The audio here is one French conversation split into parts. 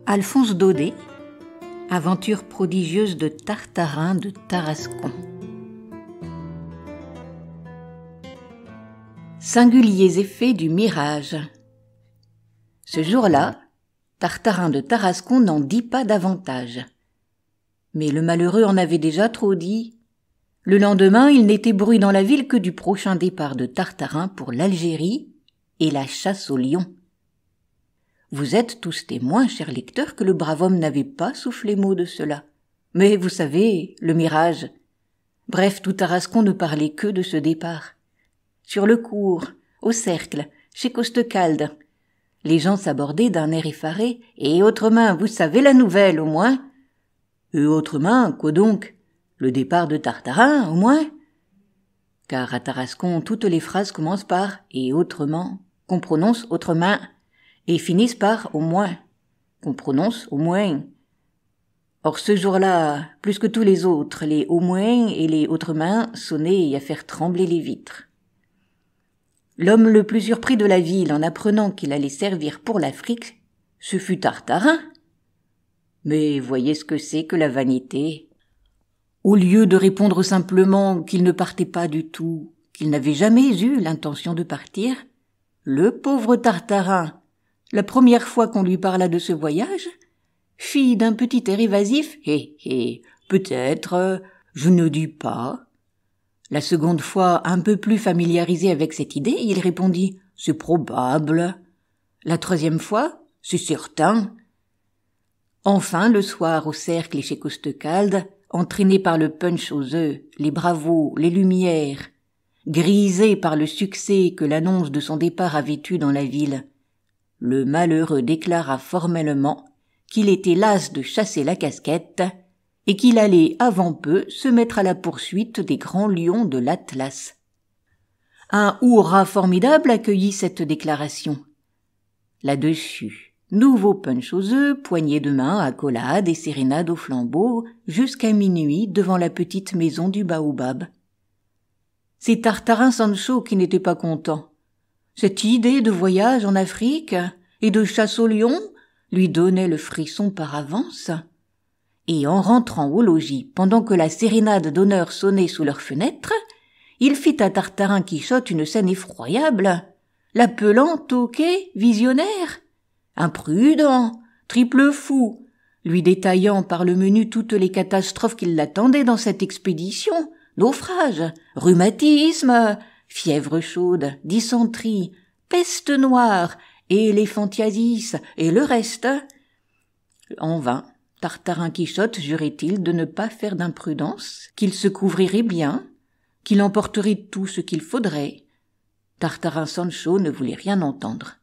Alphonse Daudet, aventure prodigieuse de Tartarin de Tarascon. Singuliers effets du mirage. Ce jour-là, Tartarin de Tarascon n'en dit pas davantage. Mais le malheureux en avait déjà trop dit. Le lendemain, il n'était bruit dans la ville que du prochain départ de Tartarin pour l'Algérie et la chasse au lion. Vous êtes tous témoins, chers lecteurs, que le brave homme n'avait pas soufflé mot de cela. Mais vous savez, le mirage. Bref, tout Tarascon ne parlait que de ce départ. Sur le cours, au cercle, chez Costecalde, les gens s'abordaient d'un air effaré. « Et autrement, vous savez la nouvelle, au moins ?»« Et autrement, quoi donc ? Le départ de Tartarin, au moins ?» Car à Tarascon, toutes les phrases commencent par « et autrement », qu'on prononce autrement, et finissent par « au moins », qu'on prononce « au moins ». Or ce jour-là, plus que tous les autres, les « au moins » et les « autrement » sonnaient à faire trembler les vitres. L'homme le plus surpris de la ville en apprenant qu'il allait servir pour l'Afrique, ce fut Tartarin. Mais voyez ce que c'est que la vanité. Au lieu de répondre simplement qu'il ne partait pas du tout, qu'il n'avait jamais eu l'intention de partir, le pauvre Tartarin, la première fois qu'on lui parla de ce voyage, fit d'un petit air évasif « peut-être, je ne dis pas ». La seconde fois, un peu plus familiarisé avec cette idée, il répondit « c'est probable ». La troisième fois, « c'est certain ». Enfin, le soir, au cercle et chez Costecalde, entraîné par le punch aux œufs, les bravos, les lumières, grisé par le succès que l'annonce de son départ avait eu dans la ville, le malheureux déclara formellement qu'il était las de chasser la casquette et qu'il allait avant peu se mettre à la poursuite des grands lions de l'Atlas. Un hurrah formidable accueillit cette déclaration. Là-dessus, nouveau punch aux œufs, poignées de main, accolades et sérénades au flambeau, jusqu'à minuit devant la petite maison du baobab. C'est Tartarin Sancho qui n'était pas content. Cette idée de voyage en Afrique et de chasse au lion lui donnait le frisson par avance. Et en rentrant au logis, pendant que la sérénade d'honneur sonnait sous leur fenêtre, il fit à Tartarin Quichotte une scène effroyable, l'appelant toqué, visionnaire, imprudent, triple fou, lui détaillant par le menu toutes les catastrophes qui l'attendaient dans cette expédition, naufrage, rhumatisme, fièvre chaude, dysenterie, peste noire, éléphantiasis et le reste. En vain, Tartarin Quichotte jurait-il de ne pas faire d'imprudence, qu'il se couvrirait bien, qu'il emporterait tout ce qu'il faudrait. Tartarin Sancho ne voulait rien entendre.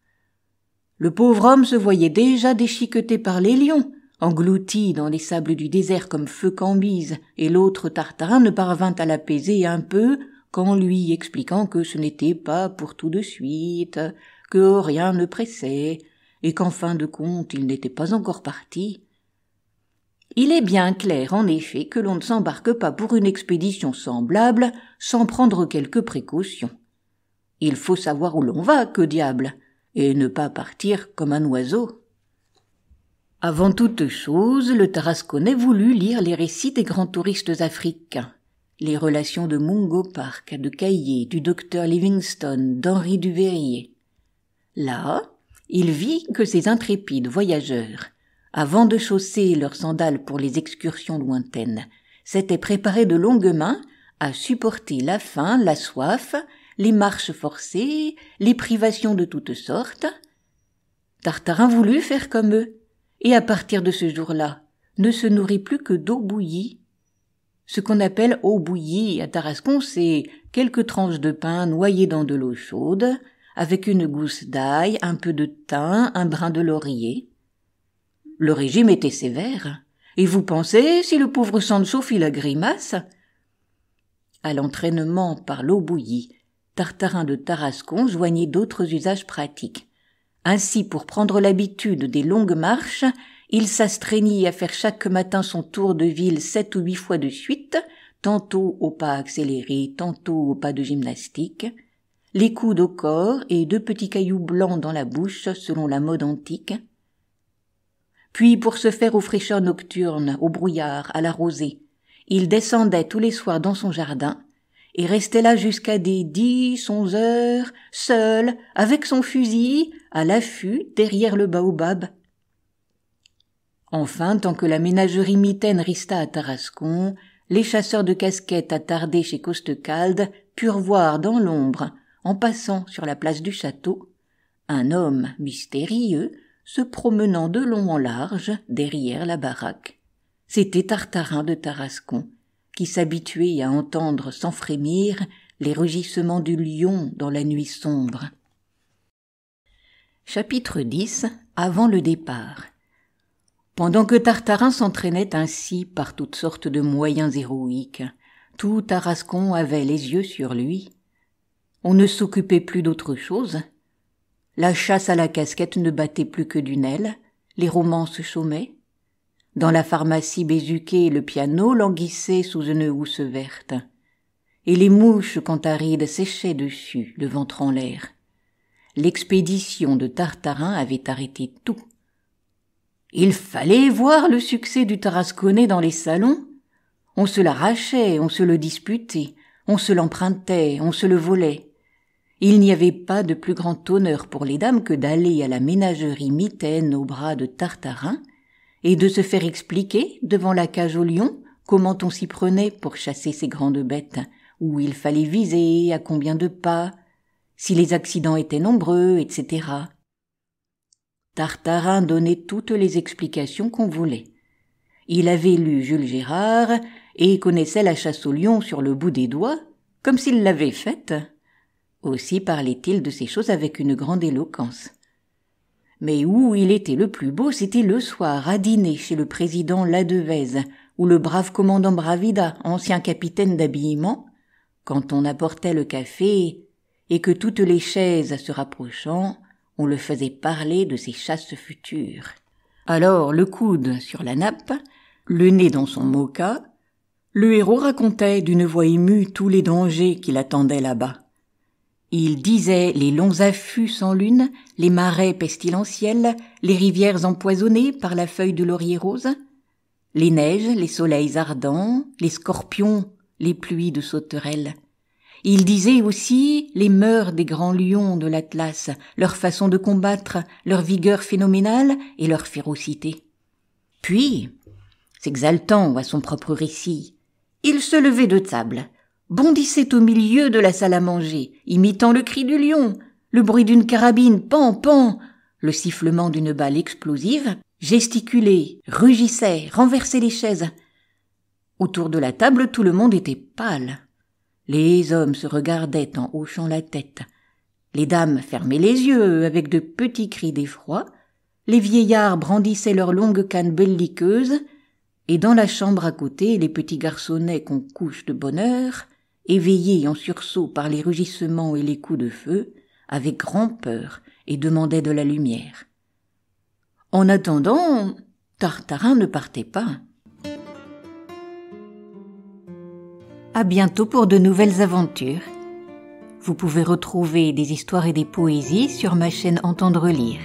Le pauvre homme se voyait déjà déchiqueté par les lions, englouti dans les sables du désert comme feu Cambise, et l'autre Tartarin ne parvint à l'apaiser un peu qu'en lui expliquant que ce n'était pas pour tout de suite, que rien ne pressait, et qu'en fin de compte il n'était pas encore parti. Il est bien clair, en effet, que l'on ne s'embarque pas pour une expédition semblable sans prendre quelques précautions. Il faut savoir où l'on va, que diable, et ne pas partir comme un oiseau. Avant toute chose, le Tarasconnais voulut lire les récits des grands touristes africains, les relations de Mungo Park, de Caillé, du docteur Livingstone, d'Henri Duveyrier. Là, il vit que ces intrépides voyageurs, avant de chausser leurs sandales pour les excursions lointaines, s'étaient préparés de longue main à supporter la faim, la soif, les marches forcées, les privations de toutes sortes. Tartarin voulut faire comme eux, et à partir de ce jour-là, ne se nourrit plus que d'eau bouillie. Ce qu'on appelle eau bouillie à Tarascon, c'est quelques tranches de pain noyées dans de l'eau chaude, avec une gousse d'ail, un peu de thym, un brin de laurier. Le régime était sévère, et vous pensez si le pauvre Sancho fit la grimace ? À l'entraînement par l'eau bouillie, Tartarin de Tarascon joignit d'autres usages pratiques. Ainsi, pour prendre l'habitude des longues marches, il s'astreignit à faire chaque matin son tour de ville 7 ou 8 fois de suite, tantôt au pas accéléré, tantôt au pas de gymnastique, les coudes au corps et 2 petits cailloux blancs dans la bouche selon la mode antique. Puis pour se faire aux fraîcheurs nocturnes, au brouillard, à la rosée, il descendait tous les soirs dans son jardin et restait là jusqu'à des 10, 11 heures, seul, avec son fusil, à l'affût, derrière le baobab. Enfin, tant que la ménagerie mitaine resta à Tarascon, les chasseurs de casquettes attardés chez Costecalde purent voir dans l'ombre, en passant sur la place du château, un homme mystérieux se promenant de long en large derrière la baraque. C'était Tartarin de Tarascon, qui s'habituait à entendre sans frémir les rugissements du lion dans la nuit sombre. Chapitre 10. Avant le départ. Pendant que Tartarin s'entraînait ainsi par toutes sortes de moyens héroïques, tout Tarascon avait les yeux sur lui. On ne s'occupait plus d'autre chose. La chasse à la casquette ne battait plus que d'une aile, les romances chômaient. Dans la pharmacie Bézuquet, le piano languissait sous une housse verte, et les mouches cantharides séchaient dessus, le ventre en l'air. L'expédition de Tartarin avait arrêté tout. Il fallait voir le succès du Tarasconnais dans les salons. On se l'arrachait, on se le disputait, on se l'empruntait, on se le volait. Il n'y avait pas de plus grand honneur pour les dames que d'aller à la ménagerie mitaine au bras de Tartarin et de se faire expliquer devant la cage au lion comment on s'y prenait pour chasser ces grandes bêtes, où il fallait viser, à combien de pas, si les accidents étaient nombreux, etc. Tartarin donnait toutes les explications qu'on voulait. Il avait lu Jules Gérard et connaissait la chasse au lion sur le bout des doigts, comme s'il l'avait faite. Aussi parlait-il de ces choses avec une grande éloquence. Mais où il était le plus beau, c'était le soir, à dîner chez le président Ladevèze, ou le brave commandant Bravida, ancien capitaine d'habillement, quand on apportait le café, et que toutes les chaises se rapprochant, on le faisait parler de ses chasses futures. Alors, le coude sur la nappe, le nez dans son moka, le héros racontait d'une voix émue tous les dangers qui l'attendaient là-bas. Il disait les longs affûts sans lune, les marais pestilentiels, les rivières empoisonnées par la feuille de laurier rose, les neiges, les soleils ardents, les scorpions, les pluies de sauterelles. Il disait aussi les mœurs des grands lions de l'Atlas, leur façon de combattre, leur vigueur phénoménale et leur férocité. Puis, s'exaltant à son propre récit, il se levait de table, bondissait au milieu de la salle à manger, imitant le cri du lion, le bruit d'une carabine, pan, pan, le sifflement d'une balle explosive, gesticulait, rugissait, renversait les chaises. Autour de la table, tout le monde était pâle. Les hommes se regardaient en hochant la tête. Les dames fermaient les yeux avec de petits cris d'effroi. Les vieillards brandissaient leurs longues cannes belliqueuses. Et dans la chambre à côté, les petits garçonnets qu'on couche de bonne heure, éveillés en sursaut par les rugissements et les coups de feu, avaient grand-peur et demandaient de la lumière. En attendant, Tartarin ne partait pas. À bientôt pour de nouvelles aventures. Vous pouvez retrouver des histoires et des poésies sur ma chaîne Entendre lire.